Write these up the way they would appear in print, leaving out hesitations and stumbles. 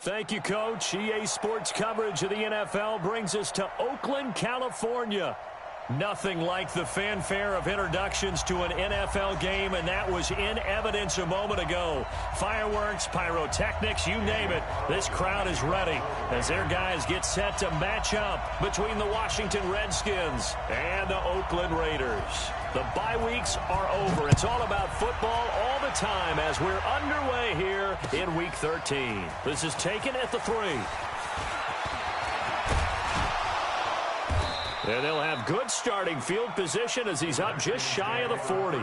Thank you, Coach. EA Sports coverage of the NFL brings us to Oakland, California. Nothing like the fanfare of introductions to an NFL game, and that was in evidence a moment ago. Fireworks, pyrotechnics, you name it. This crowd is ready as their guys get set to match up between the Washington Redskins and the Oakland Raiders. The bye weeks are over. It's all about football all the time as we're underway here in Week 13. This is taken at the 3. And they'll have good starting field position as he's up just shy of the 40.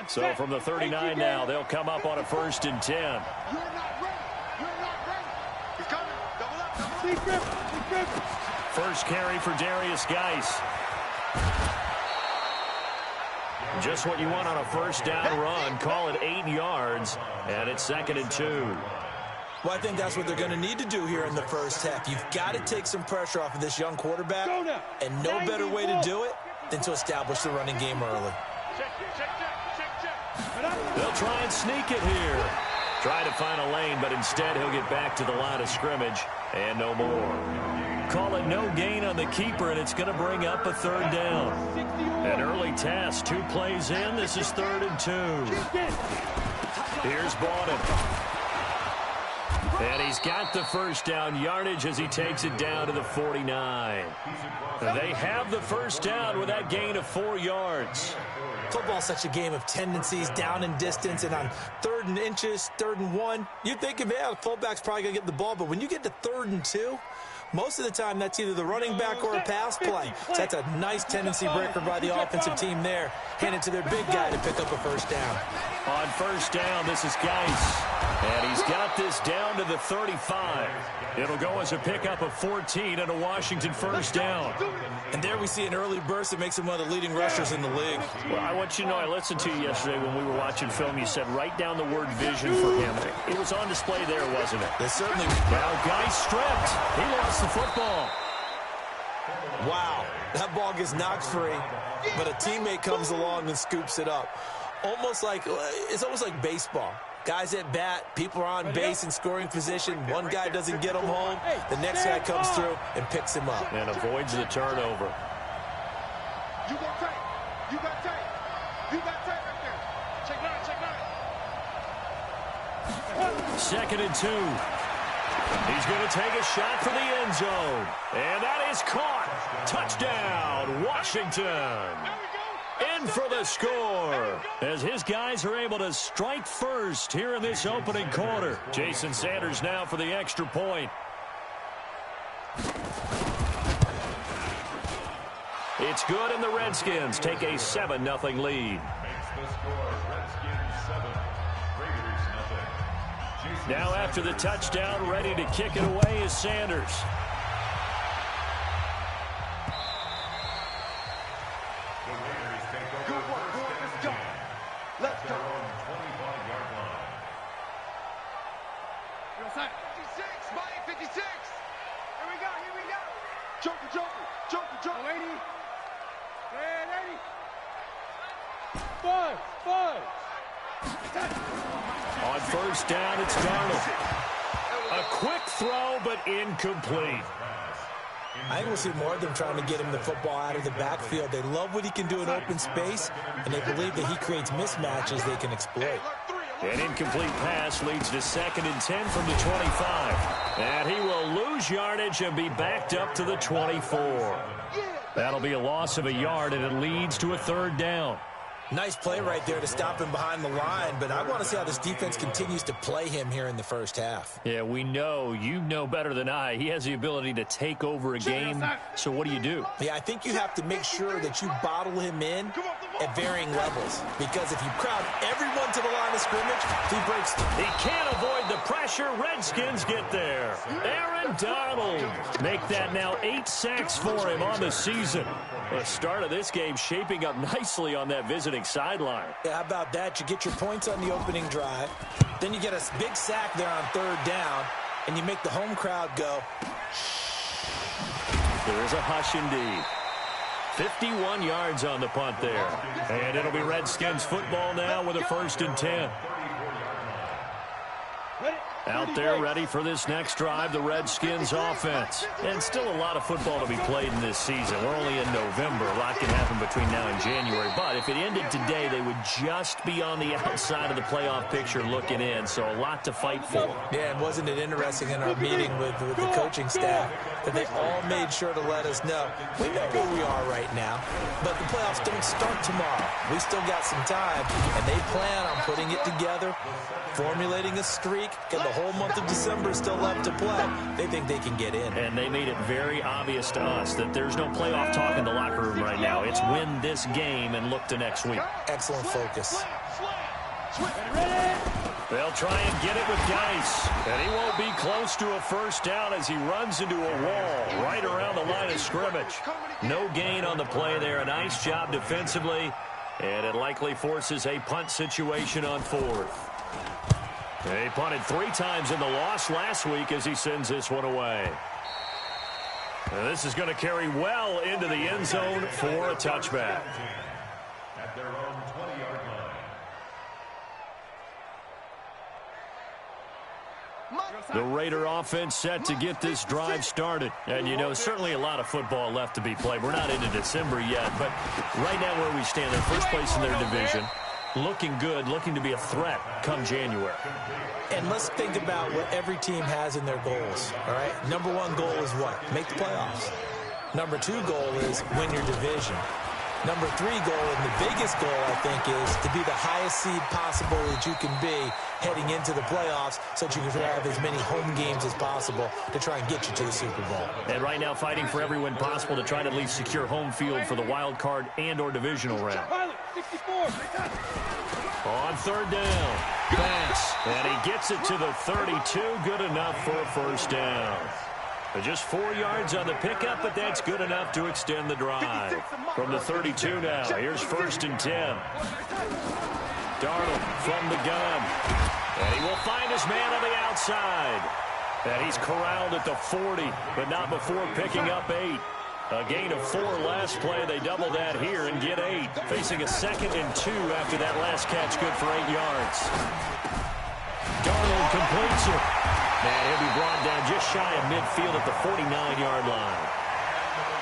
So from the 39 now, they'll come up on a 1st and 10. You're not ready. You're not ready. He's coming. Double up. Deep grip. First carry for Darius Geis. Just what you want on a 1st down run. Call it 8 yards, and it's 2nd and 2. Well, I think that's what they're going to need to do here in the first half. You've got to take some pressure off of this young quarterback, and no better way to do it than to establish the running game early. They'll try and sneak it here. Try to find a lane, but instead he'll get back to the line of scrimmage, and no more. Call it no gain on the keeper, and it's going to bring up a 3rd down. An early test, 2 plays in. This is 3rd and 2. Here's Bowden. And he's got the 1st down yardage as he takes it down to the 49. They have the 1st down with that gain of 4 yards. Football's such a game of tendencies, down in distance, and on 3rd and inches, 3rd and 1, you think, yeah, the fullback's probably going to get the ball, but when you get to 3rd and 2, most of the time that's either the running back or a pass play. So that's a nice tendency breaker by the offensive team there. Hand it to their big guy to pick up a 1st down. On 1st down, this is Geis. And he's got this down to the 35. It'll go as a pickup of 14 and a Washington 1st down. And there we see an early burst that makes him one of the leading rushers in the league. Well, I want you to know, I listened to you yesterday when we were watching film. You said write down the word vision for him. It was on display there, wasn't it? They certainly. Now Geis stripped. He lost the football. Wow. That ball gets knocked free, but a teammate comes along and scoops it up. It's almost like baseball. Guys at bat, people are on base in scoring position. One guy doesn't get him home. The next guy comes through and picks him up. And avoids the turnover. You got tight. You got tight. You got tight right there. Check 9. 2nd and 2. He's going to take a shot for the end zone. And that is caught. Touchdown, Washington. In for the score as his guys are able to strike first here in this opening quarter. Jason Sanders now for the extra point. It's good, and the Redskins take a 7-0 lead. Now after the touchdown, ready to kick it away is Sanders. Let's go. 25-yard line. 56, Mike, 56. Here we go. Joker. 80. And 80. 5. On 1st down, it's Darnold. A quick throw, but incomplete. I think we'll see more of them trying to get him the football out of the backfield. They love what he can do in open space, and they believe that he creates mismatches they can exploit. An incomplete pass leads to 2nd and 10 from the 25. And he will lose yardage and be backed up to the 24. That'll be a loss of a yard, and it leads to a 3rd down. Nice play right there to stop him behind the line, but I want to see how this defense continues to play him here in the first half. Yeah, we know. You know better than I. He has the ability to take over a game. So what do? Yeah, I think you have to make sure that you bottle him in at varying levels, because if you crowd everyone to the line of scrimmage, he breaks through. He can't avoid the pressure. Redskins get there. Aaron Donald make that now 8 sacks for him on the season. The start of this game shaping up nicely on that visiting sideline. Yeah, how about that? You get your points on the opening drive, then you get a big sack there on 3rd down, and you make the home crowd go. There is a hush indeed. 51 yards on the punt there. And it'll be Redskins football now with a 1st and 10. Out there ready for this next drive, the Redskins offense. And still a lot of football to be played in this season. We're only in November. A lot can happen between now and January. But if it ended today, they would just be on the outside of the playoff picture looking in. So a lot to fight for. Yeah, and wasn't it interesting in our meeting with the coaching staff that they all made sure to let us know, we know where we are right now, but the playoffs don't start tomorrow. We still got some time, and they plan on putting it together, formulating a streak, and the whole month of December is still left to play. They think they can get in. And they made it very obvious to us that there's no playoff talk in the locker room right now. It's win this game and look to next week. Excellent focus. They'll try and get it with Geis. And he won't be close to a 1st down as he runs into a wall right around the line of scrimmage. No gain on the play there. A nice job defensively. And it likely forces a punt situation on 4th. He punted 3 times in the loss last week as he sends this one away. And this is going to carry well into the end zone for a touchback. At their own 20-yard line. The Raider offense set to get this drive started. And, you know, certainly a lot of football left to be played. We're not into December yet, but right now where we stand, they're first place in their division. Looking good, looking to be a threat come January. And let's think about what every team has in their goals, all right? Number 1 goal is what? Make the playoffs. Number 2 goal is win your division. Number 3 goal, and the biggest goal, I think, is to be the highest seed possible that you can be heading into the playoffs so that you can have as many home games as possible to try and get you to the Super Bowl. And right now fighting for every win possible to try to at least secure home field for the wild card and or divisional round. On 3rd down, pass, and he gets it to the 32, good enough for a 1st down. Just 4 yards on the pickup, but that's good enough to extend the drive. From the 32 now, here's 1st and 10. Darnold from the gun. And he will find his man on the outside. And he's corralled at the 40, but not before picking up 8. A gain of 4 last play. They double that here and get 8. Facing a 2nd and 2 after that last catch, good for 8 yards. Darnold completes it. And he'll be brought down just shy of midfield at the 49-yard line.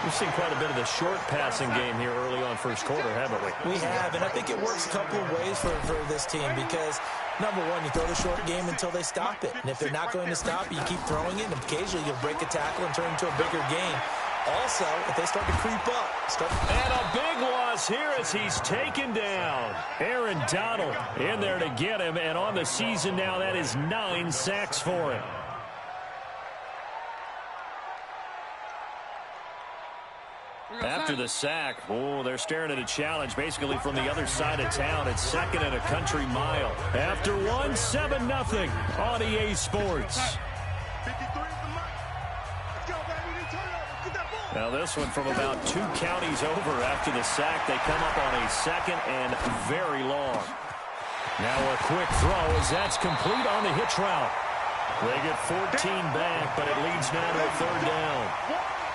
We've seen quite a bit of the short passing game here early on 1st quarter, haven't we? We have, and I think it works a couple of ways for this team because, number 1, you throw the short game until they stop it. And if they're not going to stop it, you keep throwing it, and occasionally you'll break a tackle and turn it into a bigger game. Also, if they start to creep up. And a big loss here as he's taken down. Aaron Donald in there to get him, and on the season now, that is 9 sacks for him. After the sack, they're staring at a challenge basically from the other side of town. It's 2nd and a country mile. After 1, 7-0 on EA Sports. Now this one from about 2 counties over after the sack. They come up on a 2nd and very long. Now a quick throw as that's complete on the hitch route. They get 14 back, but it leads now to a 3rd down.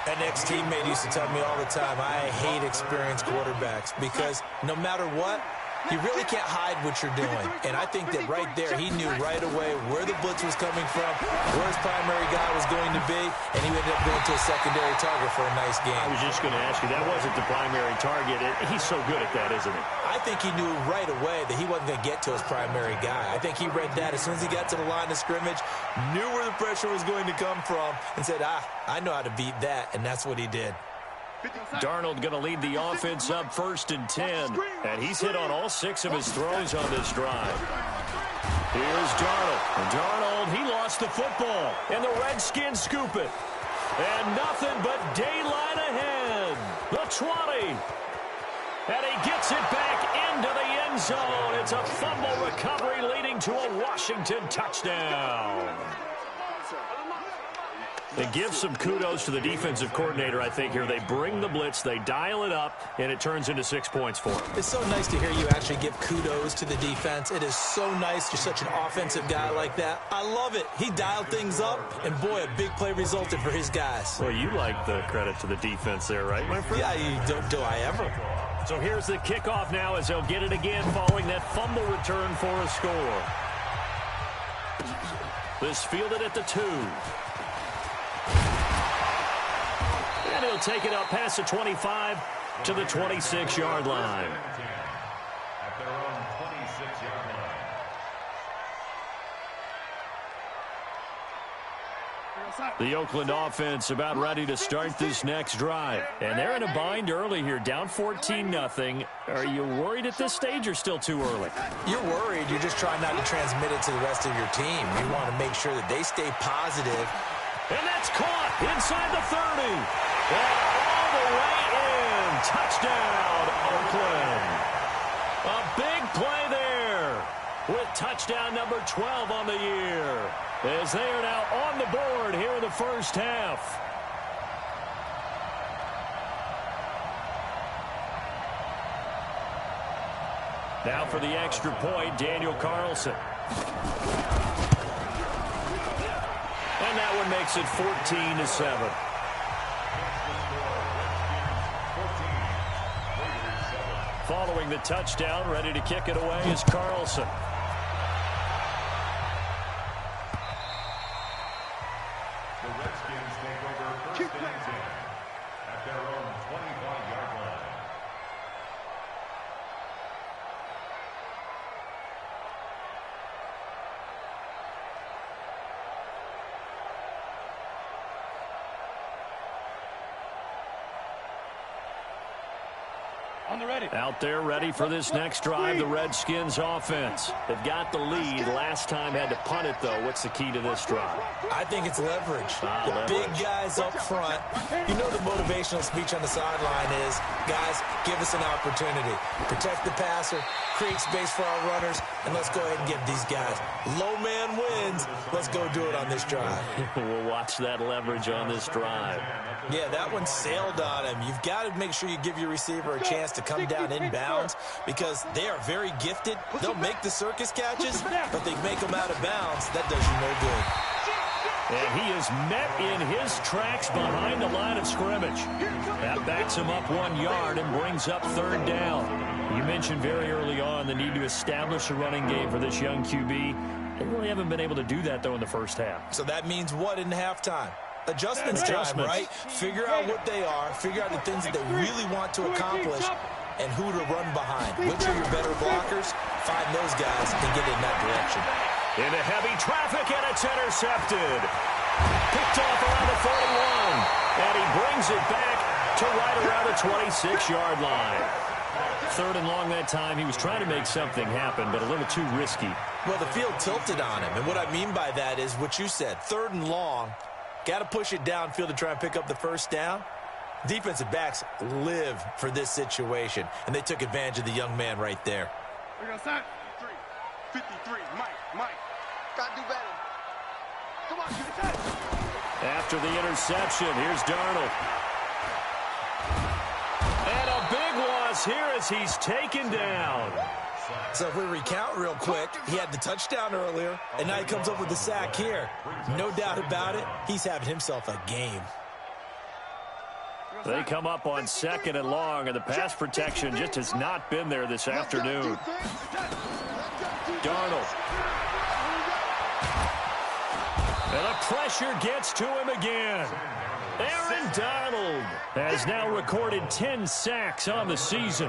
An ex-teammate used to tell me all the time, I hate experienced quarterbacks because no matter what, you really can't hide what you're doing. And I think that right there, he knew right away where the blitz was coming from, where his primary guy was going to be, and he ended up going to a secondary target for a nice game. I was just going to ask you, that wasn't the primary target. He's so good at that, isn't he? I think he knew right away that he wasn't going to get to his primary guy. I think he read that as soon as he got to the line of scrimmage, knew where the pressure was going to come from, and said, I know how to beat that, and that's what he did. Darnold going to lead the offense up 1st and 10. And he's hit on all 6 of his throws on this drive. Here's Darnold. And Darnold, he lost the football. And the Redskins scoop it. And nothing but daylight ahead. The 20. And he gets it back into the end zone. It's a fumble recovery leading to a Washington touchdown. And give some kudos to the defensive coordinator, I think, here. They bring the blitz, they dial it up, and it turns into 6 points for them. It's so nice to hear you actually give kudos to the defense. It is so nice. You're such an offensive guy like that. I love it. He dialed things up, and boy, a big play resulted for his guys. Well, you like the credit to the defense there, right, my friend? Yeah, do I ever? So here's the kickoff now as they'll get it again following that fumble return for a score. This fielded at the 2. And he'll take it up past the 25 to the 26-yard line. At their own 26-yard line. The Oakland offense about ready to start this next drive. And they're in a bind early here, down 14-0. Are you worried at this stage or still too early? You're worried. You're just trying not to transmit it to the rest of your team. You want to make sure that they stay positive. And that's caught inside the 30. And all the way in. Touchdown, Oakland. A big play there with touchdown number 12 on the year, as they are now on the board here in the first half. Now for the extra point, Daniel Carlson. And that one makes it 14-7. Following the touchdown, ready to kick it away is Carlson. The Redskins take over first and 10 at their own 25-yard line. Out there ready for this next drive, the Redskins offense. They've got the lead. Last time had to punt it, though. What's the key to this drive? I think it's leverage. The Leverage. big guys up front. You know the motivational speech on the sideline is, guys, give us an opportunity. Protect the passer, create space for our runners, and let's go ahead and give these guys. Low man wins. Let's go do it on this drive. We'll watch that leverage on this drive. Yeah, that one sailed on him. You've got to make sure you give your receiver a chance to come down inbounds because they are very gifted. They'll make the circus catches, but they make them out of bounds. That does you no good. And he is met in his tracks behind the line of scrimmage. That backs him up 1 yard and brings up third down. You mentioned very early on the need to establish a running game for this young QB. They really haven't been able to do that, though, in the first half. So that means what in halftime? Adjustments time, right? Figure out what they are, figure out the things that they really want to accomplish, and who to run behind. Which are your better blockers? Find those guys and get in that direction. Into heavy traffic, and it's intercepted. Picked off around the 41, and he brings it back to right around the 26-yard line. Third and long that time. He was trying to make something happen, but a little too risky. Well, the field tilted on him, and what I mean by that is what you said. Third and long, got to push it downfield to try and pick up the first down. Defensive backs live for this situation, and they took advantage of the young man right there. 53, Mike. Gotta do better. Come on, get it done. After the interception, here's Darnold. And a big loss here as he's taken down. So if we recount real quick, he had the touchdown earlier, and now he comes up with the sack here. No doubt about it, he's having himself a game. They come up on second and long, and the pass protection just has not been there this afternoon. Darnold. And the pressure gets to him again. Aaron Donald has now recorded 10 sacks on the season.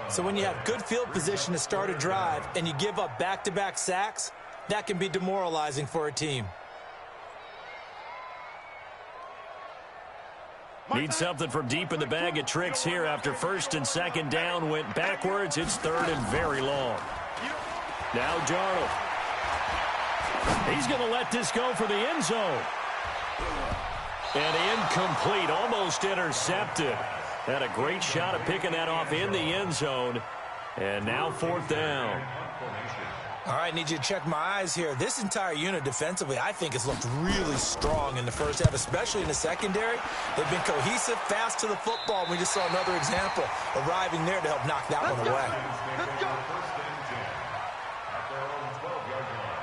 So when you have good field position to start a drive and you give up back-to-back sacks, that can be demoralizing for a team. Need something from deep in the bag of tricks here after first and second down went backwards. It's third and very long. Now Darnold. He's going to let this go for the end zone. And incomplete, almost intercepted. Had a great shot at picking that off in the end zone. And now fourth down. All right, need you to check my eyes here. This entire unit defensively, I think, has looked really strong in the first half, especially in the secondary. They've been cohesive, fast to the football. We just saw another example arriving there to help knock that one away. Let's go. At their own 12-yard line.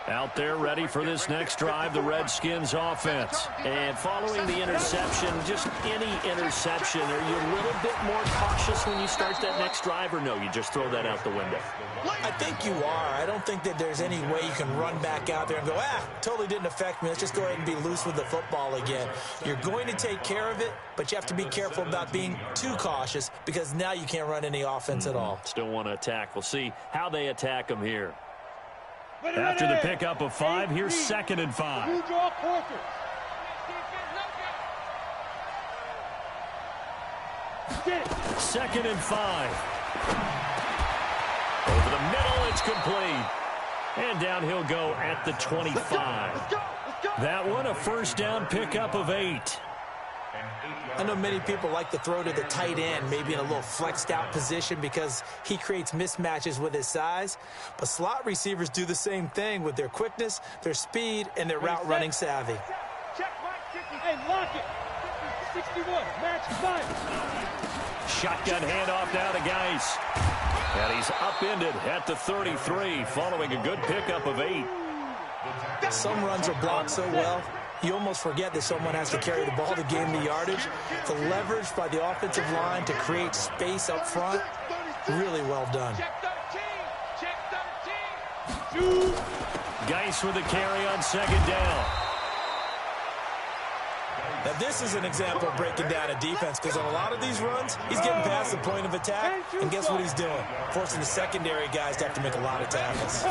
Out there ready for this next drive, the Redskins offense. And following the interception, just any interception, are you a little bit more cautious when you start that next drive, or no, you just throw that out the window? I think you are. I don't think that there's any way you can run back out there and go, totally didn't affect me. Let's just go ahead and be loose with the football again. You're going to take care of it, but you have to be careful about being too cautious because now you can't run any offense at all. Still want to attack. We'll see how they attack them here. After the pickup of 5, here's 2nd and 5. You draw quarters. Second and 5. Over the middle, it's complete. And down he'll go at the 25. Let's go. That one, a first down pickup of 8. I know many people like to throw to the tight end, maybe in a little flexed out position because he creates mismatches with his size. But slot receivers do the same thing with their quickness, their speed, and their route running savvy. Check and lock it. 61, match fight. Shotgun handoff now to Geis. And he's upended at the 33 following a good pickup of 8. Some runs are blocked so well, you almost forget that someone has to carry the ball to gain the yardage. The leverage by the offensive line to create space up front, really well done. Check 13. Geis with a carry on 2nd down. Now this is an example of breaking down a defense because on a lot of these runs, he's getting past the point of attack, and guess what he's doing? Forcing the secondary guys to have to make a lot of tackles.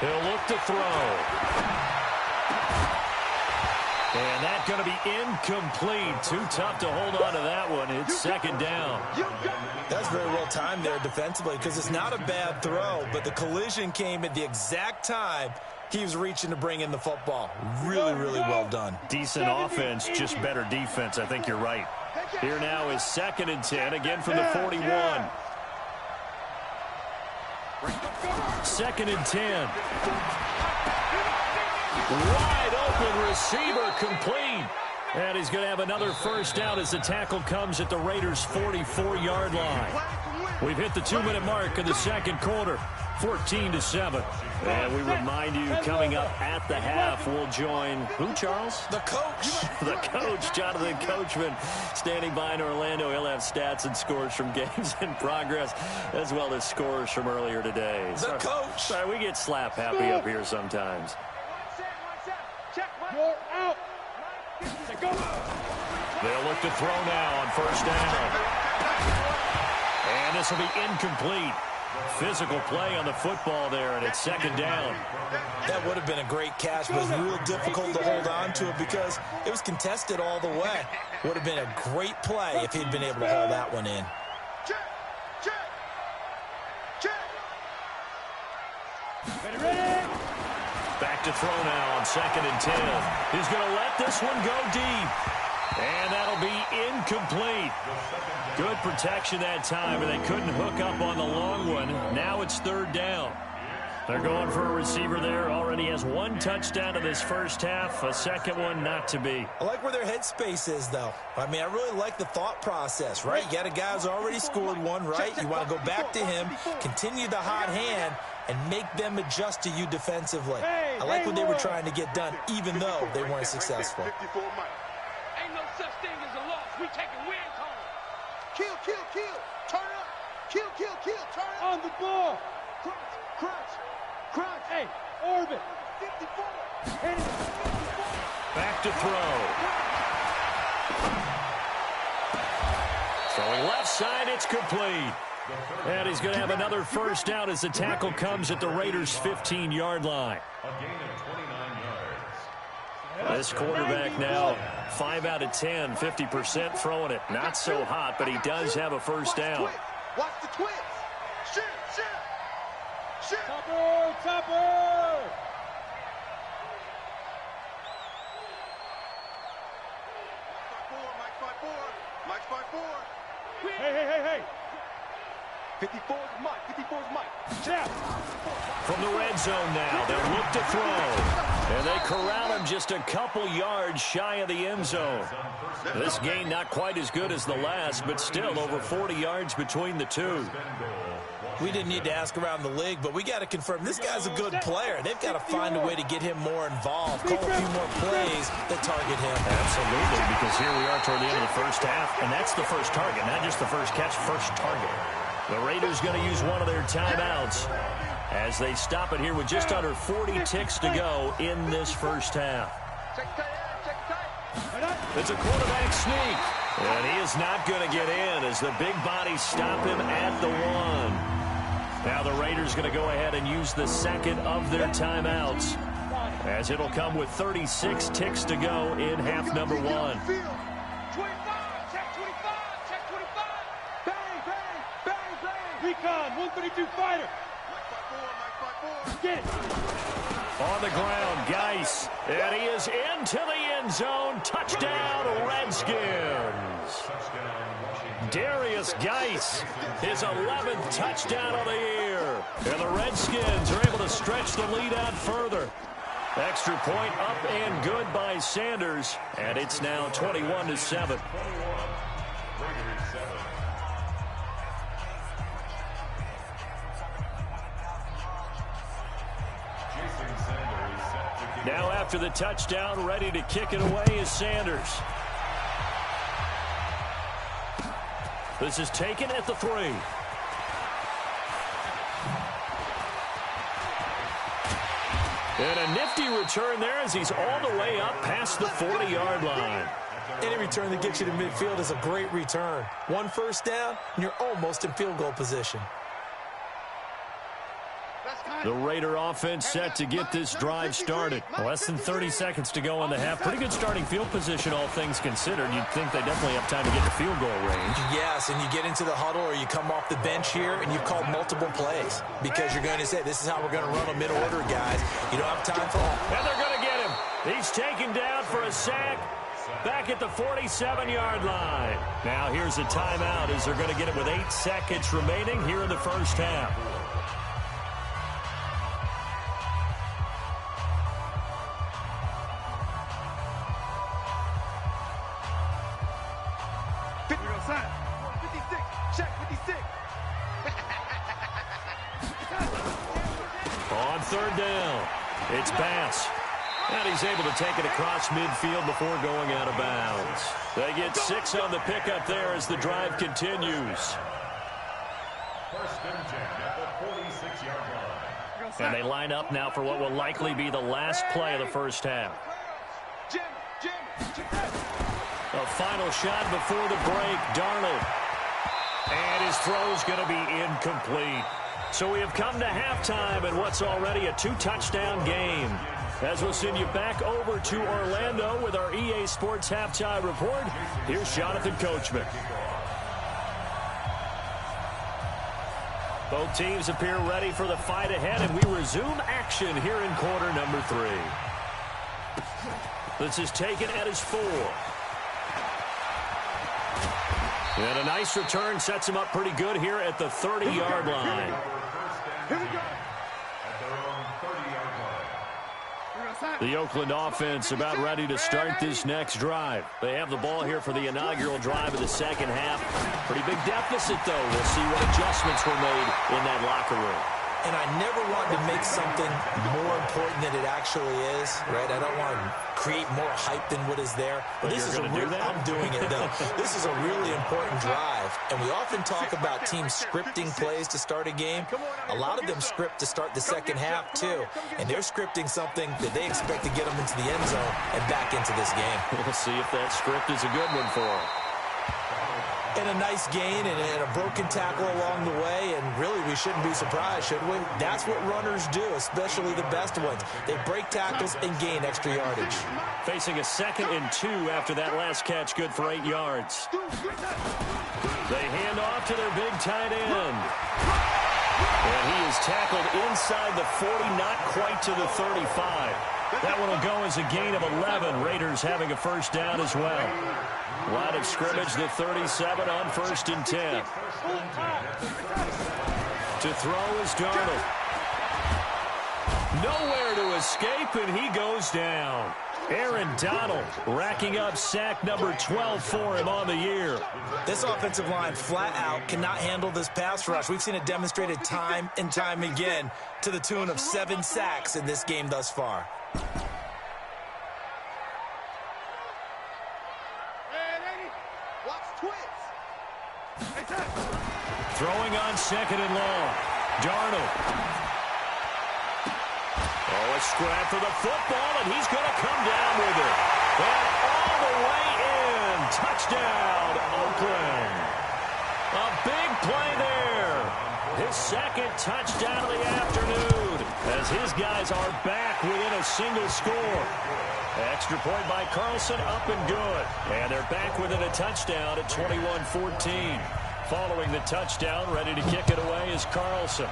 He'll look to throw. And that's going to be incomplete. Too tough to hold on to that one. It's 2nd down. That's very well timed there defensively because it's not a bad throw, but the collision came at the exact time he was reaching to bring in the football. Really, really well done. Decent offense, just better defense. I think you're right. Here now is 2nd and 10, again from the 41. 2nd and 10. Wide open receiver complete. And he's going to have another first down as the tackle comes at the Raiders' 44-yard line. We've hit the 2-minute mark in the second quarter, 14-7. And we remind you, coming up at the half, we'll join who, Charles? The coach. The coach, Jonathan Coachman, standing by in Orlando. He'll have stats and scores from games in progress, as well as scores from earlier today. The coach. Sorry, we get slap happy up here sometimes. You're out. They'll look to throw now on first down. And this will be incomplete. Physical play on the football there, and it's 2nd down. That would have been a great catch, but it was real difficult to hold on to it because it was contested all the way. Would have been a great play if he'd been able to hold that one in. Ready. Back to throw now on 2nd and 10. He's going to let this one go deep. And that'll be incomplete. Good protection that time, and they couldn't hook up on the long one. Now it's 3rd down. They're going for a receiver there. Already has 1 touchdown in this first half. A second one not to be. I like where their headspace is, though. I mean, I really like the thought process, right? You got a guy who's already scored one, right? You want to go back to him, continue the hot hand, and make them adjust to you defensively. I like what they were trying to get done, even though they weren't successful. Ain't no such thing as a loss. We taking win calls. Kill. Turn up. Kill. Turn up. On the ball. Crunch. Hey, orbit. 54. Hit it. 54. Back to throw. Throwing left side, it's complete. And he's going to have another first down as the tackle comes at the Raiders' 15-yard line. A gain of 29 yards. This quarterback now 5 out of 10, 50% throwing it. Not so hot, but he does have a first down. Watch the twist. Shoot. Topper. Mike's by 4. Hey. 54 is Mike. 54 is Mike. Snap. From the red zone now, they'll look to throw. And they corral him just a couple yards shy of the end zone. This gain not quite as good as the last, but still over 40 yards between the two. We didn't need to ask around the league, but we got to confirm this guy's a good player. They've got to find a way to get him more involved, call a few more plays that target him. Absolutely, because here we are toward the end of the first half, and that's the first target, not just the first catch, first target. The Raiders going to use one of their timeouts as they stop it here with just under 40 ticks to go in this first half. It's a quarterback sneak, and he is not going to get in as the big bodies stop him at the 1. Now the Raiders going to go ahead and use the second of their timeouts as it'll come with 36 ticks to go in half number 1. 25, check 25, check 25. Bang, bang, bang, bang. Recon, 132 fighter. Mike by 4. Get it. On the ground, Geis, and he is into the end zone. Touchdown, Redskins. Darius Geis, his 11th touchdown of the year. And the Redskins are able to stretch the lead out further. Extra point up and good by Sanders, and it's now 21-7. Now after the touchdown, ready to kick it away is Sanders. This is taken at the 3. And a nifty return there as he's all the way up past the 40-yard line. Any return that gets you to midfield is a great return. One first down, and you're almost in field goal position. The Raider offense set to get this drive started. Less than 30 seconds to go in the half. Pretty good starting field position, all things considered. You'd think they definitely have time to get to field goal range. Yes, and you get into the huddle or you come off the bench here and you've called multiple plays because you're going to say, this is how we're going to run them in order, guys. You don't have time for all. And they're going to get him. He's taken down for a sack back at the 47-yard line. Now here's a timeout as they're going to get it with 8 seconds remaining here in the first half. On third down, it's Bass. And he's able to take it across midfield before going out of bounds. They get 6 on the pickup there as the drive continues. First and 10 at the 46-yard line. And they line up now for what will likely be the last play of the first half. A final shot before the break, Darnold. And his throw's going to be incomplete. So we have come to halftime in what's already a 2-touchdown game. As we'll send you back over to Orlando with our EA Sports Halftime Report, here's Jonathan Coachman. Both teams appear ready for the fight ahead, and we resume action here in quarter number 3. This is taken at his 4. And a nice return sets him up pretty good here at the 30-yard line. Here we go. At their own 30-yard line. The Oakland offense about ready to start this next drive. They have the ball here for the inaugural drive of the second half. Pretty big deficit, though. We'll see what adjustments were made in that locker room. And I never want to make something more important than it actually is, right? I don't want to create more hype than what is there. But this is a real, I'm doing it, though. This is a really important drive. And we often talk about teams scripting plays to start a game. A lot of them script to start the second half, too. And they're scripting something that they expect to get them into the end zone and back into this game. We'll see if that script is a good one for them. And a nice gain and a broken tackle along the way, and really we shouldn't be surprised, should we? That's what runners do, especially the best ones. They break tackles and gain extra yardage. Facing a 2nd and 2 after that last catch, good for 8 yards. They hand off to their big tight end. And he is tackled inside the 40, not quite to the 35. That one will go as a gain of 11. Raiders having a first down as well. Line of scrimmage, the 37 on 1st and 10. To throw is Darnold. Nowhere to escape, and he goes down. Aaron Donald racking up sack number 12 for him on the year. This offensive line flat out cannot handle this pass rush. We've seen it demonstrated time and time again to the tune of 7 sacks in this game thus far. Throwing on 2nd and long. Darnold. Oh, a scrap for the football, and he's going to come down with it. And all the way in. Touchdown, Oakland. A big play there. His 2nd touchdown of the afternoon as his guys are back within a single score. Extra point by Carlson, up and good. And they're back within a touchdown at 21-14. Following the touchdown, ready to kick it away is Carlson.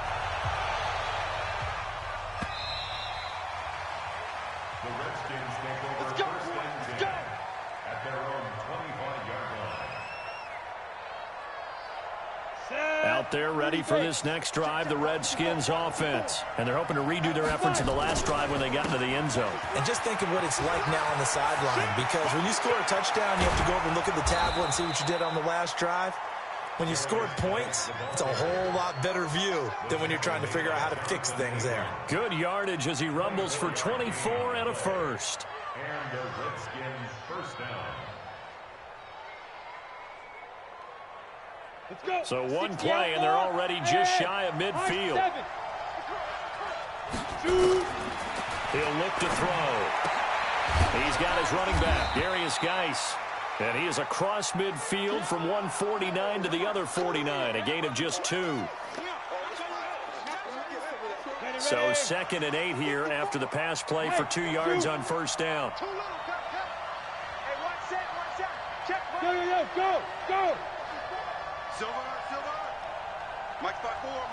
The Redskins take over first and 10 at their own 25-yard line. Out there ready for this next drive, the Redskins offense. And they're hoping to redo their efforts in the last drive when they got into the end zone. And just think of what it's like now on the sideline, because when you score a touchdown, you have to go over and look at the tablet and see what you did on the last drive. When you scored points, it's a whole lot better view than when you're trying to figure out how to fix things there. Good yardage as he rumbles for 24 and a first. And the Redskins first down. Let's go. So one play, and they're already just shy of midfield. He'll look to throw. He's got his running back, Darius Geis. And he is across midfield from 149 to the other 49, a gain of just 2. So 2nd and 8 here after the pass play for 2 yards on first down. Go. Silver. Mike 5-4.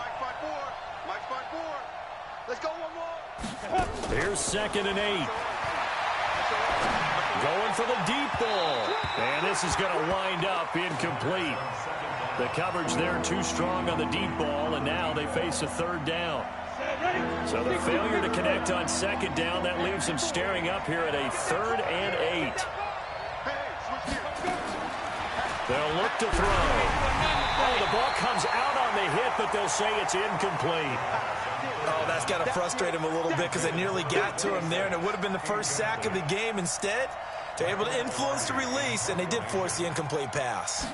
Mike 5-4. Let's go one more. Here's 2nd and 8. Going for the deep ball. And this is going to wind up incomplete. The coverage there too strong on the deep ball, and now they face a 3rd down. So the failure to connect on 2nd down, that leaves them staring up here at a 3rd and 8. They'll look to throw. Oh, the ball comes out on the hit, but they'll say it's incomplete. Oh, that's got to frustrate him a little bit because they nearly got to him there, and it would have been the first sack of the game. Instead, they're able to influence the release, and they did force the incomplete pass.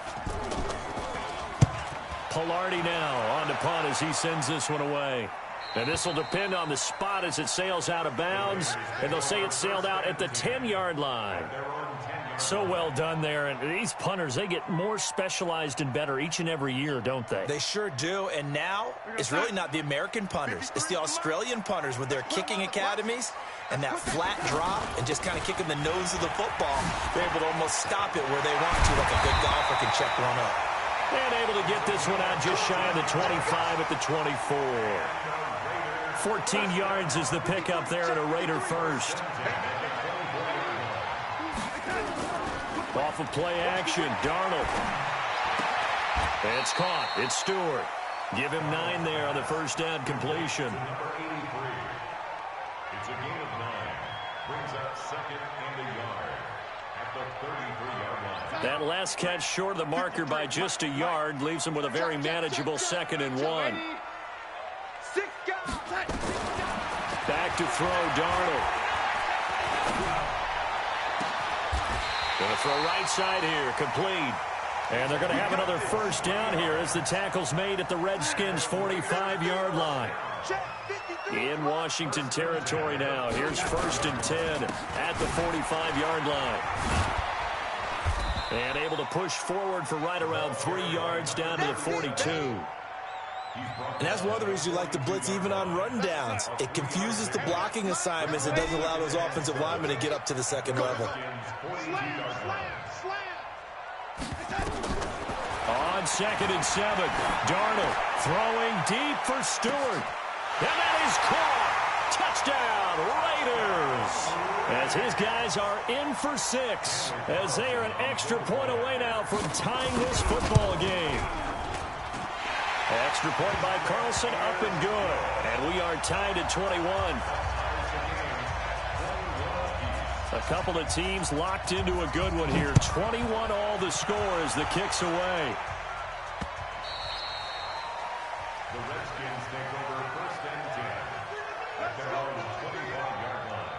Pilardi now on to punt as he sends this one away. And this will depend on the spot as it sails out of bounds, and they'll say it sailed out at the 10-yard line. So well done there, and these punters, they get more specialized and better each and every year, don't they? They sure do, and now it's really not the American punters. It's the Australian punters with their kicking academies and that flat drop and just kind of kicking the nose of the football. They're able to almost stop it where they want to, like a good golfer can check one up. And able to get this one out just shy of the 25 at the 24. 14 yards is the pickup there at a Raider first. Off of play action, Darnold. It's caught. It's Stewart. Give him 9 there on the first down completion. Number 83. It's a gain of 9. Brings up 2nd and a yard at the 33-yard line. That last catch short of the marker by just a yard leaves him with a very manageable 2nd and 1. Back to throw, Darnold. Going to throw right side here, complete. And they're going to have another first down here as the tackle's made at the Redskins' 45-yard line. In Washington territory now. Here's 1st and 10 at the 45-yard line. And able to push forward for right around 3 yards down to the 42. And that's one of the reasons you like to blitz even on rundowns. It confuses the blocking assignments. It doesn't allow those offensive linemen to get up to the 2nd level. On 2nd and 7, Darnold throwing deep for Stewart. And that is caught. Touchdown, Raiders! As his guys are in for 6, as they are an extra point away now from tying this football game. Extra point by Carlson, up and good. And we are tied at 21. A couple of teams locked into a good one here. 21 all the score as the kick's away. The Redskins take over 1st and 10 at their own 25-yard line.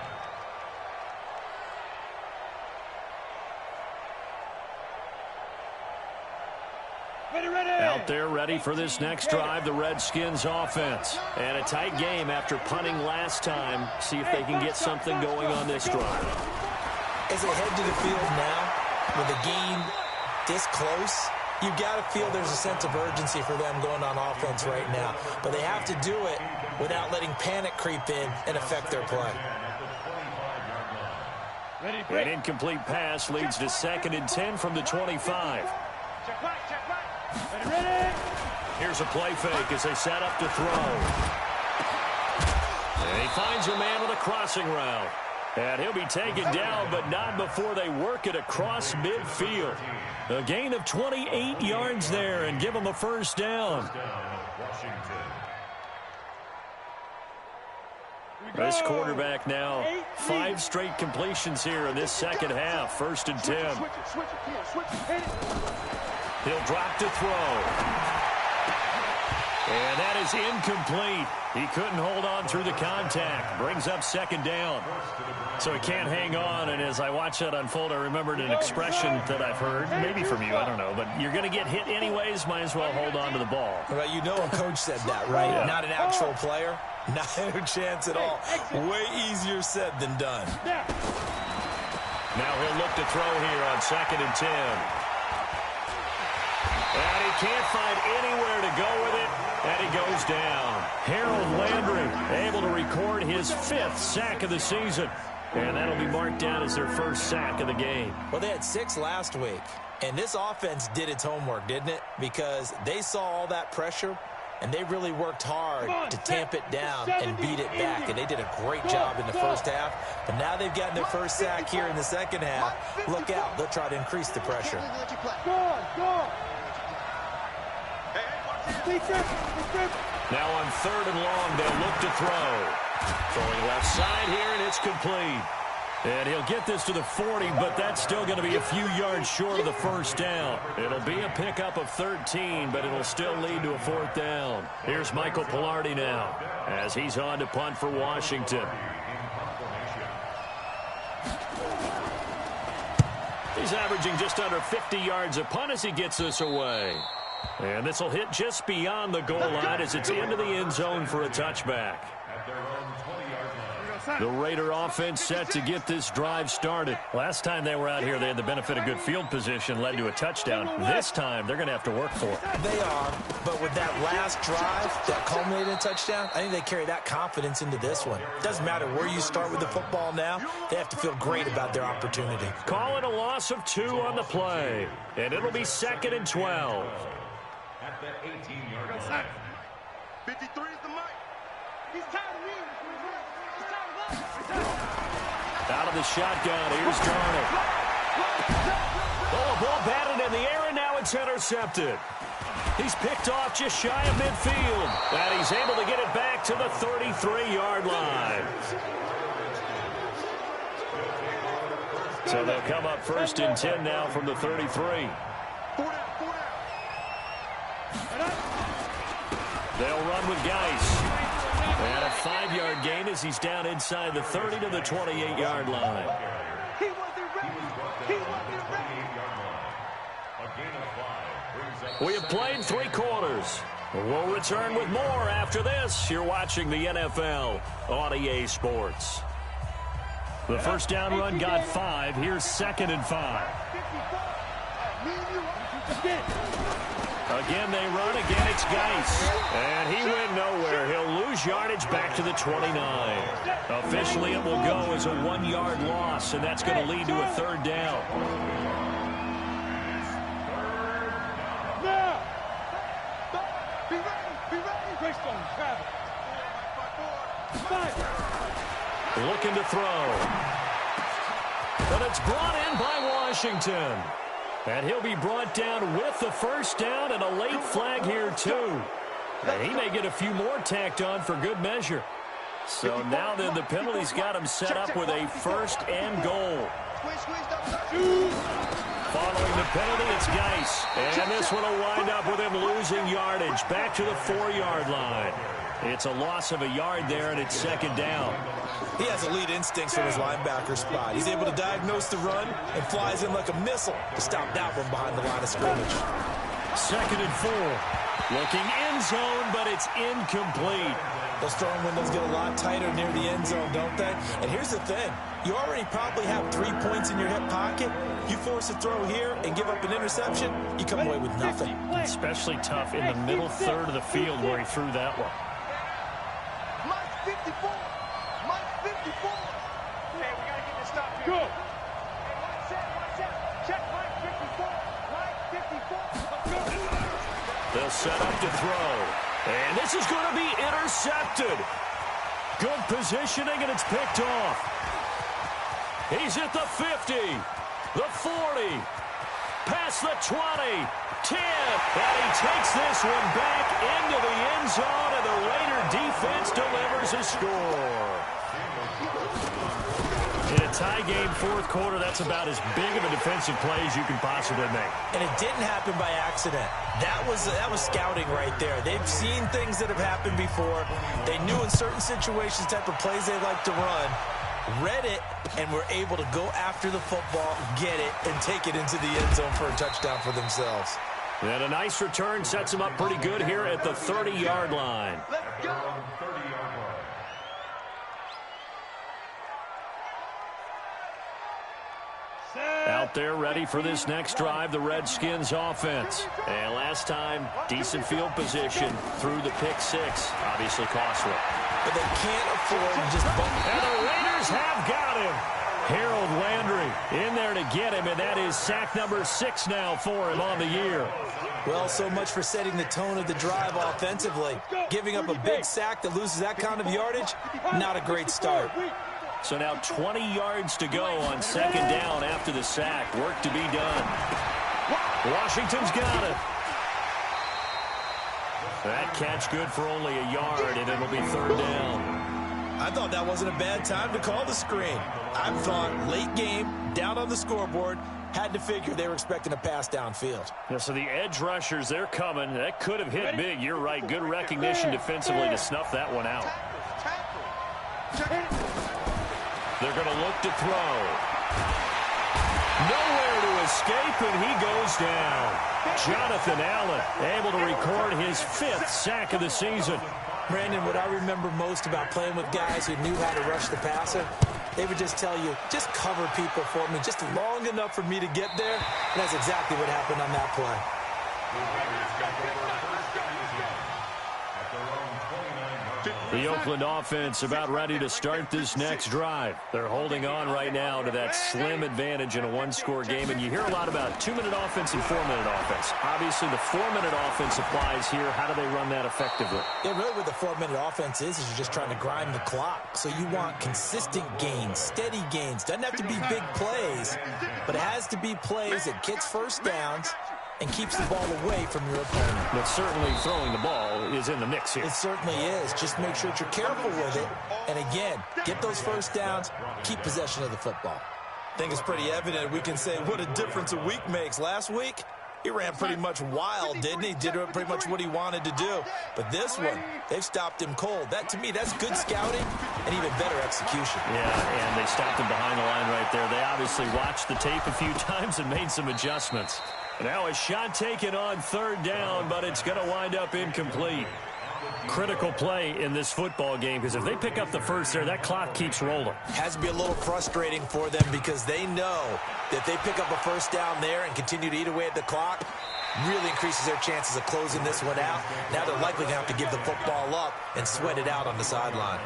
Out there ready for this next drive, the Redskins offense. And a tight game after punting last time. See if they can get something going on this drive. As they head to the field now, with the game this close, you got to feel there's a sense of urgency for them going on offense right now. But they have to do it without letting panic creep in and affect their play. An incomplete pass leads to 2nd and 10 from the 25. Here's a play fake as they set up to throw. And he finds a man with a crossing route. And he'll be taken down, but not before they work it across midfield. A gain of 28 yards there and give him a first down. This quarterback now 5 straight completions here in this second half. 1st and 10. He'll drop to throw. And that is incomplete. He couldn't hold on through the contact. Brings up 2nd down. So he can't hang on. And as I watch that unfold, I remembered an expression that I've heard, maybe from you, I don't know. But you're going to get hit anyways, might as well hold on to the ball. Well, you know a coach said that, right? Yeah. Not an actual player. Not a chance at all. Way easier said than done. Now he'll look to throw here on 2nd and 10. And he can't find anywhere to go with it, and he goes down. Harold Landry able to record his 5th sack of the season, and that'll be marked down as their 1st sack of the game. Well, they had 6 last week, and this offense did its homework, didn't it? Because they saw all that pressure, and they really worked hard to tamp it down and beat it back, and they did a great job in the first half. But now they've gotten their 1st sack here in the second half. Look out. They'll try to increase the pressure. Now on 3rd and long, they'll look to throw. Throwing left side here, and it's complete. And he'll get this to the 40, but that's still going to be a few yards short of the 1st down. It'll be a pickup of 13, but it'll still lead to a 4th down. Here's Michael Pilardi now as he's on to punt for Washington. He's averaging just under 50 yards a punt as he gets this away. And this will hit just beyond the goal line as it's into the end zone for a touchback. The Raider offense set to get this drive started. Last time they were out here, they had the benefit of good field position, led to a touchdown. This time, they're going to have to work for it. They are, but with that last drive that culminated in a touchdown, I think they carry that confidence into this one. It doesn't matter where you start with the football now. They have to feel great about their opportunity. Call it a loss of 2 on the play, and it'll be 2nd and 12. At the 18-yard line. 53 is the mic. He's tired of me. Out of the shotgun, here's Darnold. Oh, a ball batted in the air, and now it's intercepted. He's picked off just shy of midfield, and he's able to get it back to the 33-yard line. So they'll come up 1st and 10 now from the 33. They'll run with Geis. And a 5-yard gain as he's down inside the 30 to the 28-yard line. He wasn't ready. He wasn't ready. We have played 3 quarters. We'll return with more after this. You're watching the NFL on EA Sports. The first down run got 5. Here's 2nd and 5. Again, they run. Again, it's Geis. And he went nowhere. He'll lose yardage back to the 29. Officially, it will go as a 1-yard loss, and that's going to lead to a 3rd down. Now! Be ready! Be ready! Greystone, travel. 5. Looking to throw. But it's brought in by Washington. And he'll be brought down with the first down and a late flag here, too. And he may get a few more tacked on for good measure. So now then the penalty's got him set up with a first and goal. Following the penalty, it's Geis. And this one will wind up with him losing yardage back to the 4-yard line. It's a loss of a yard there, and it's second down. He has elite instincts from his linebacker spot. He's able to diagnose the run and flies in like a missile to stop that one behind the line of scrimmage. Second and 4. Looking end zone, but it's incomplete. Those throwing windows get a lot tighter near the end zone, don't they? And here's the thing. You already probably have 3 points in your hip pocket. You force a throw here and give up an interception, you come away with nothing. Especially tough in the middle third of the field where he threw that one. Mike 54. Mike 54. Hey, we got to get this stop here. Go. Hey, watch out. Check Mike 54. Mike 54. Go. They'll set up to throw. And this is going to be intercepted. Good positioning, and it's picked off. He's at the 50, the 40, past the 20, 10. And he takes this one back into the end zone, and the Raider defense delivers a score. In a tie game, fourth quarter, that's about as big of a defensive play as you can possibly make. And it didn't happen by accident. That was scouting right there. They've seen things that have happened before. They knew in certain situations the type of plays they like to run, read it, and were able to go after the football, get it, and take it into the end zone for a touchdown for themselves. And a nice return sets them up pretty good here at the 30-yard line. Let's go. 30-yard line. Out there ready for this next drive, the Redskins offense. And last time, decent field position through the pick six. Obviously costly. But they can't afford to just bump. And the Raiders have got him. Harold Landry in there to get him, and that is sack number 6 now for him on the year. Well, so much for setting the tone of the drive offensively. Giving up a big sack that loses that kind of yardage, not a great start. So now 20 yards to go on second down after the sack. Work to be done. Washington's got it. That catch good for only a yard, and it'll be third down. I thought that wasn't a bad time to call the screen. I thought late game, down on the scoreboard, had to figure they were expecting a pass downfield. Yeah, so the edge rushers, they're coming. That could have hit big. You're right. Good recognition defensively to snuff that one out. They're going to look to throw. Nowhere to escape, and he goes down. Jonathan Allen able to record his 5th sack of the season. Brandon, what I remember most about playing with guys who knew how to rush the passer, they would just tell you, just cover people for me, just long enough for me to get there. And that's exactly what happened on that play. The Oakland offense about ready to start this next drive. They're holding on right now to that slim advantage in a one-score game, and you hear a lot about 2-minute offense and 4-minute offense. Obviously, the 4-minute offense applies here. How do they run that effectively? Yeah, really what the 4-minute offense is you're just trying to grind the clock. So you want consistent gains, steady gains. Doesn't have to be big plays, but it has to be plays that gets first downs and keeps the ball away from your opponent. But certainly throwing the ball is in the mix here. It certainly is. Just make sure that you're careful with it. And again, get those first downs, keep possession of the football. I think it's pretty evident we can say what a difference a week makes. Last week, he ran pretty much wild, didn't he? Did pretty much what he wanted to do. But this one, they've stopped him cold. That, to me, that's good scouting and even better execution. Yeah, and they stopped him behind the line right there. They obviously watched the tape a few times and made some adjustments. Now a shot taken on third down, but it's going to wind up incomplete. Critical play in this football game, because if they pick up the first there, that clock keeps rolling. Has to be a little frustrating for them because they know that they pick up a first down there and continue to eat away at the clock, really increases their chances of closing this one out. Now they're likely going to have to give the football up and sweat it out on the sideline.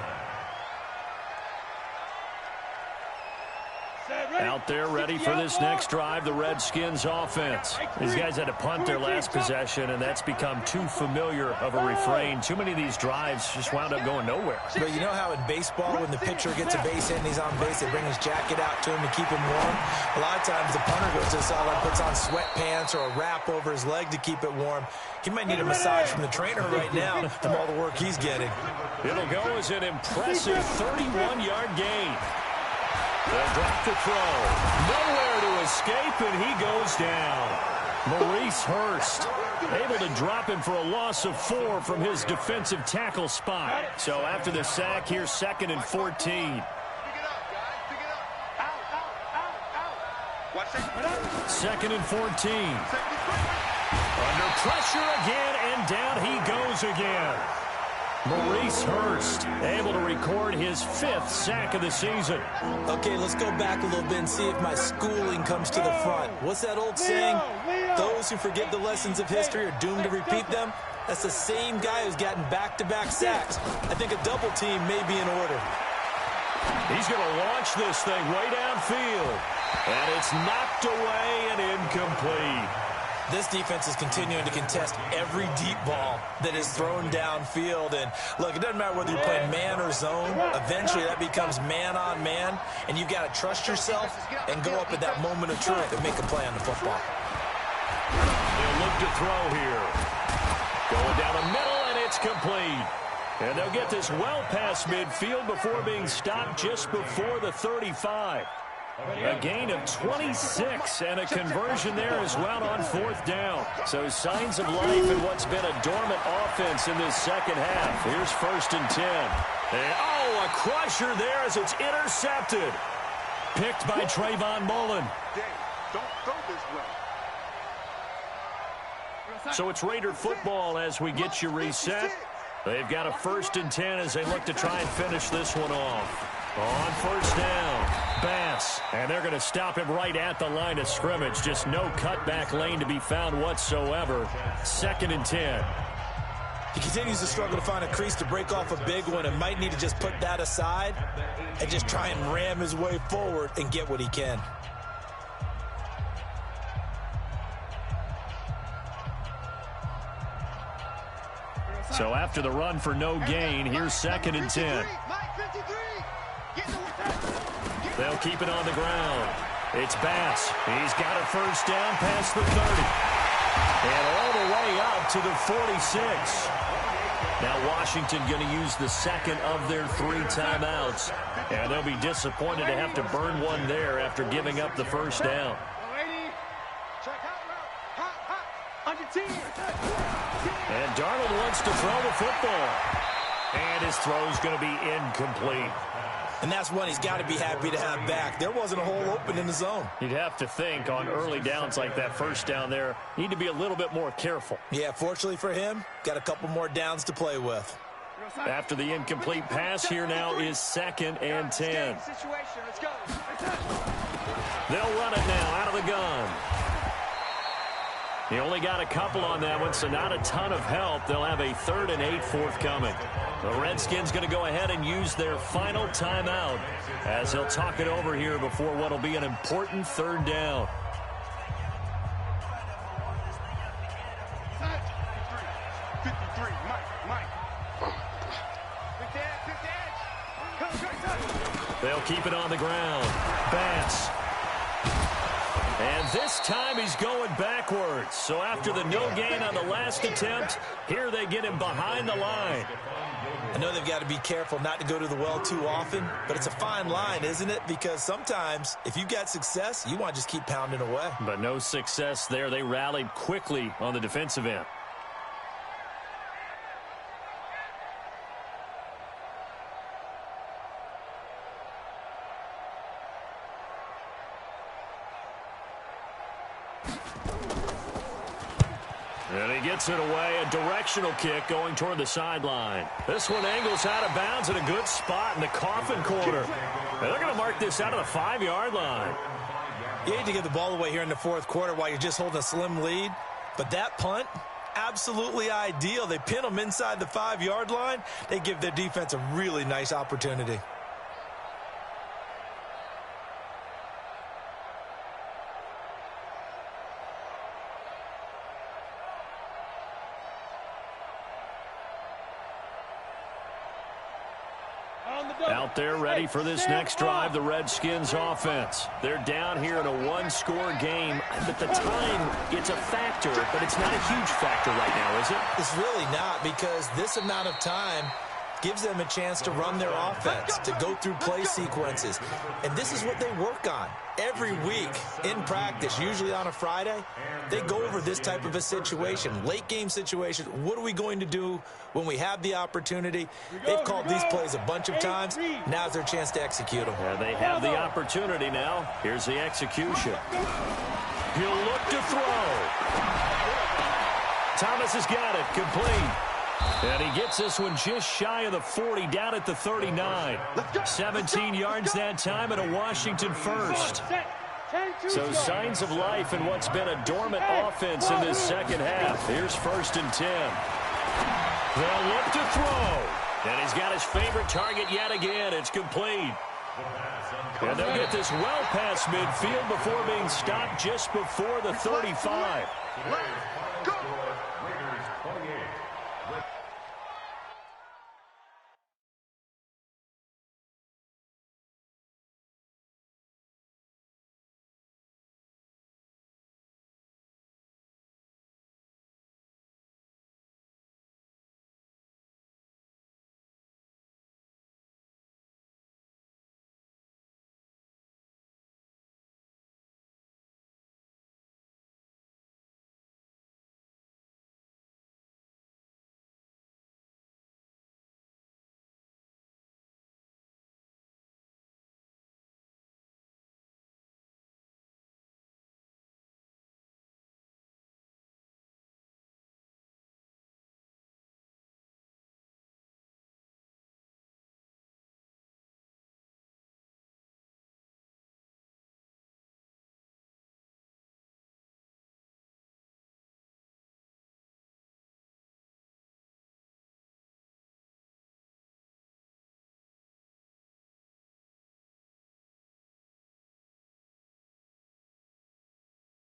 Out there ready for this next drive, the Redskins offense. These guys had to punt their last possession, and that's become too familiar of a refrain. Too many of these drives just wound up going nowhere. But you know how in baseball, when the pitcher gets a base hit and he's on base, they bring his jacket out to him to keep him warm? A lot of times the punter goes to the sideline, puts on sweatpants or a wrap over his leg to keep it warm. He might need a massage from the trainer right now from all the work he's getting. It'll go as an impressive 31-yard gain. They'll drop the throw. Nowhere to escape, and he goes down. Maurice Hurst able to drop him for a loss of 4 from his defensive tackle spot. So after the sack, here's 2nd and 14. 2nd and 14. Under pressure again, and down he goes again. Maurice Hurst able to record his 5th sack of the season. Okay, let's go back a little bit and see if my schooling comes to the front. What's that old saying? Those who forget the lessons of history are doomed to repeat them. That's the same guy who's gotten back-to-back sacks. I think a double team may be in order. He's going to launch this thing way downfield. And it's knocked away and incomplete. This defense is continuing to contest every deep ball that is thrown downfield. And, look, it doesn't matter whether you're playing man or zone. Eventually, that becomes man-on-man, and you've got to trust yourself and go up at that moment of truth and make a play on the football. They'll look to throw here. Going down the middle, and it's complete. And they'll get this well past midfield before being stopped just before the 35. A gain of 26 and a conversion there as well on 4th down. So signs of life in what's been a dormant offense in this second half. Here's 1st and 10. And, oh, a crusher there as it's intercepted. Picked by Trayvon Mullen. Don't throw this way. So it's Raider football as we get you reset. They've got a 1st and 10 as they look to try and finish this one off. On 1st down, Bass, and they're going to stop him right at the line of scrimmage. Just no cutback lane to be found whatsoever. 2nd and 10. He continues to struggle to find a crease to break off a big one and might need to just put that aside and just try and ram his way forward and get what he can. So after the run for no gain, here's 2nd and 10. They'll keep it on the ground. It's Bass. He's got a 1st down past the 30. And all the way up to the 46. Now Washington going to use the 2nd of their 3 timeouts. And they'll be disappointed to have to burn one there after giving up the 1st down. And Darnold wants to throw the football. And his throw's going to be incomplete. And that's one he's got to be happy to have back. There wasn't a hole open in the zone. You'd have to think on early downs like that 1st down there, need to be a little bit more careful. Yeah, fortunately for him, got a couple more downs to play with. After the incomplete pass, here now is 2nd and 10. They'll run it now out of the gun. He only got a couple on that one, so not a ton of help. They'll have a 3rd and 8 forthcoming. The Redskins going to go ahead and use their final timeout as they'll talk it over here before what will be an important 3rd down. They'll keep it on the ground. Bass. And this time he's going backwards. So after the no gain on the last attempt, here they get him behind the line. I know they've got to be careful not to go to the well too often, but it's a fine line, isn't it? Because sometimes if you've got success, you want to just keep pounding away. But no success there. They rallied quickly on the defensive end. And he gets it away, a directional kick going toward the sideline. This one angles out of bounds in a good spot in the coffin corner. And they're going to mark this out of the 5-yard line. You hate to give the ball away here in the 4th quarter while you're just holding a slim lead, but that punt, absolutely ideal. They pin them inside the 5-yard line. They give their defense a really nice opportunity. Out there ready for this next drive, the Redskins offense. They're down here in a one-score game, but the time, it's a factor, but it's not a huge factor right now, is it? It's really not, because this amount of time gives them a chance to run their offense, to go through play sequences. And this is what they work on every week in practice, usually on a Friday. They go over this type of a situation, late game situation. What are we going to do when we have the opportunity? They've called these plays a bunch of times. Now's their chance to execute them. Yeah, they have the opportunity now. Here's the execution. He'll look to throw. Thomas has got it, complete. And he gets this one just shy of the 40, down at the 39. 17 yards that time and a Washington first. So signs of life in what's been a dormant offense in this second half. Here's 1st and 10. They'll look to throw. And he's got his favorite target yet again. It's complete. And they'll get this well past midfield before being stopped just before the 35.